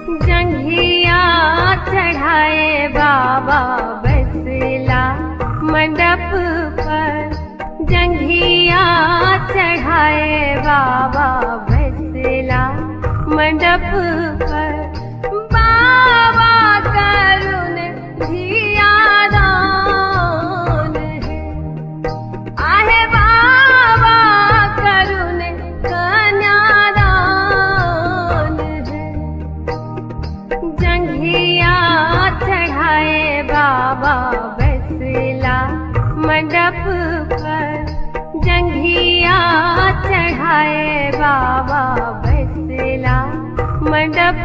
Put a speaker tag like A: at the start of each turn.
A: जंघिया चढ़ाए बाबा बसला मंडप पर, जंघिया चढ़ाए बाबा बसला मंडप पर। बाबा करुण धिया दान है, आहे बाबा करुण कन्यादान है। जंघिया चढ़ाए बाबा बसला मंडप पर, जंघिया चढ़ाए बाबा बसला मंडप